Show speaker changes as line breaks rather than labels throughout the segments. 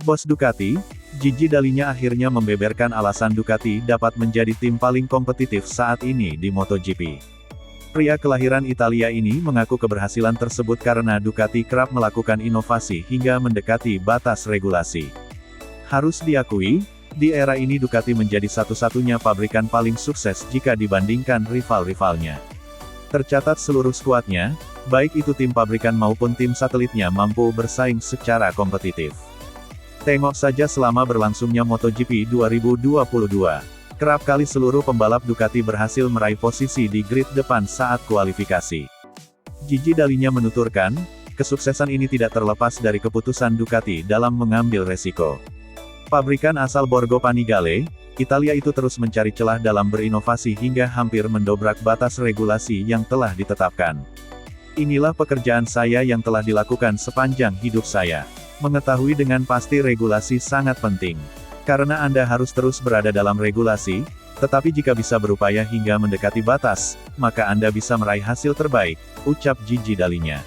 Bos Ducati, Gigi Dalinya akhirnya membeberkan alasan Ducati dapat menjadi tim paling kompetitif saat ini di MotoGP. Pria kelahiran Italia ini mengaku keberhasilan tersebut karena Ducati kerap melakukan inovasi hingga mendekati batas regulasi. Harus diakui, di era ini Ducati menjadi satu-satunya pabrikan paling sukses jika dibandingkan rival-rivalnya. Tercatat seluruh skuadnya, baik itu tim pabrikan maupun tim satelitnya mampu bersaing secara kompetitif. Tengok saja selama berlangsungnya MotoGP 2022. Kerap kali seluruh pembalap Ducati berhasil meraih posisi di grid depan saat kualifikasi. Gigi Dalinya menuturkan, kesuksesan ini tidak terlepas dari keputusan Ducati dalam mengambil resiko. Pabrikan asal Borgo Panigale, Italia itu terus mencari celah dalam berinovasi hingga hampir mendobrak batas regulasi yang telah ditetapkan. Inilah pekerjaan saya yang telah dilakukan sepanjang hidup saya. Mengetahui dengan pasti regulasi sangat penting. Karena Anda harus terus berada dalam regulasi, tetapi jika bisa berupaya hingga mendekati batas, maka Anda bisa meraih hasil terbaik, ucap Gigi Dalinya.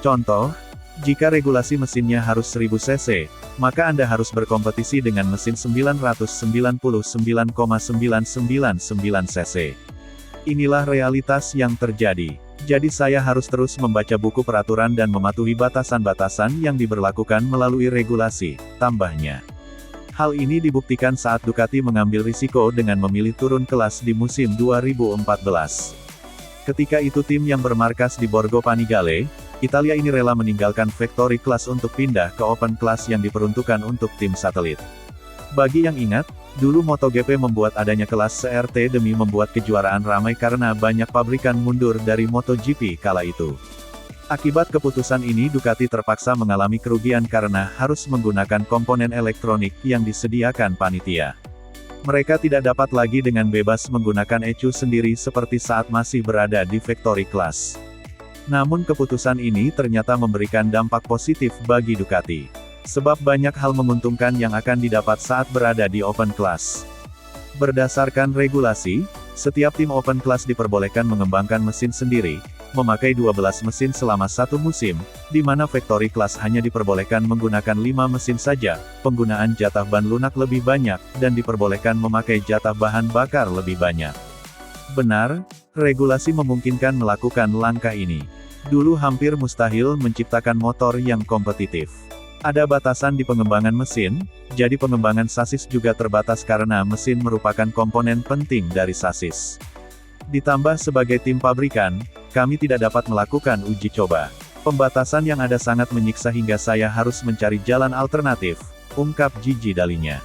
Contoh, jika regulasi mesinnya harus 1000 cc, maka Anda harus berkompetisi dengan mesin 999,999 cc. Inilah realitas yang terjadi. Jadi saya harus terus membaca buku peraturan dan mematuhi batasan-batasan yang diberlakukan melalui regulasi, tambahnya. Hal ini dibuktikan saat Ducati mengambil risiko dengan memilih turun kelas di musim 2014. Ketika itu tim yang bermarkas di Borgo Panigale, Italia ini rela meninggalkan factory class untuk pindah ke open class yang diperuntukkan untuk tim satelit. Bagi yang ingat, dulu MotoGP membuat adanya kelas CRT demi membuat kejuaraan ramai karena banyak pabrikan mundur dari MotoGP kala itu. Akibat keputusan ini Ducati terpaksa mengalami kerugian karena harus menggunakan komponen elektronik yang disediakan panitia. Mereka tidak dapat lagi dengan bebas menggunakan ECU sendiri seperti saat masih berada di factory class. Namun keputusan ini ternyata memberikan dampak positif bagi Ducati. Sebab banyak hal menguntungkan yang akan didapat saat berada di open class. Berdasarkan regulasi, setiap tim open class diperbolehkan mengembangkan mesin sendiri, memakai 12 mesin selama satu musim, di mana factory class hanya diperbolehkan menggunakan 5 mesin saja, penggunaan jatah ban lunak lebih banyak, dan diperbolehkan memakai jatah bahan bakar lebih banyak. Benar, regulasi memungkinkan melakukan langkah ini. Dulu hampir mustahil menciptakan motor yang kompetitif. Ada batasan di pengembangan mesin, jadi pengembangan sasis juga terbatas karena mesin merupakan komponen penting dari sasis. Ditambah sebagai tim pabrikan, kami tidak dapat melakukan uji coba. Pembatasan yang ada sangat menyiksa hingga saya harus mencari jalan alternatif, ungkap Gigi Dalinya.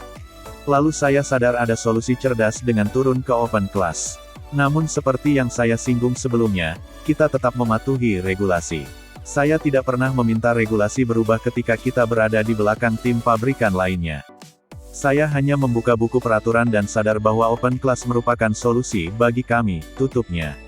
Lalu saya sadar ada solusi cerdas dengan turun ke open class. Namun seperti yang saya singgung sebelumnya, kita tetap mematuhi regulasi. Saya tidak pernah meminta regulasi berubah ketika kita berada di belakang tim pabrikan lainnya. Saya hanya membuka buku peraturan dan sadar bahwa open class merupakan solusi bagi kami, tutupnya.